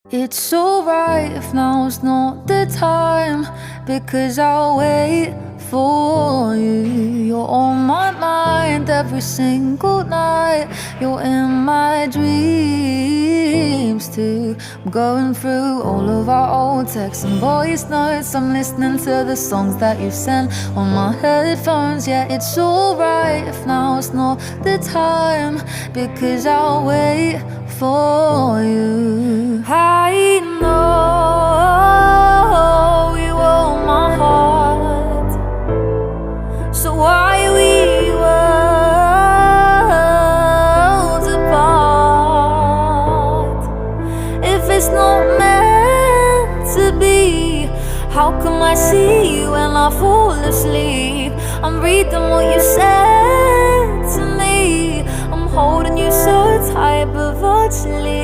It's alright if now's not the time, because I'll wait for you. You're on my mind every single night. You're in my dreams too. I'm going through all of our old texts and voice notes. I'm listening to the songs that you've sent on my headphones. Yeah, it's alright if now's not the time, because I'll wait for you. I know you own my heart, so why we worlds apart? If it's not meant to be, how come I see you when I fall asleep? I'm reading what you said to me. I'm holding you so tight, but virtually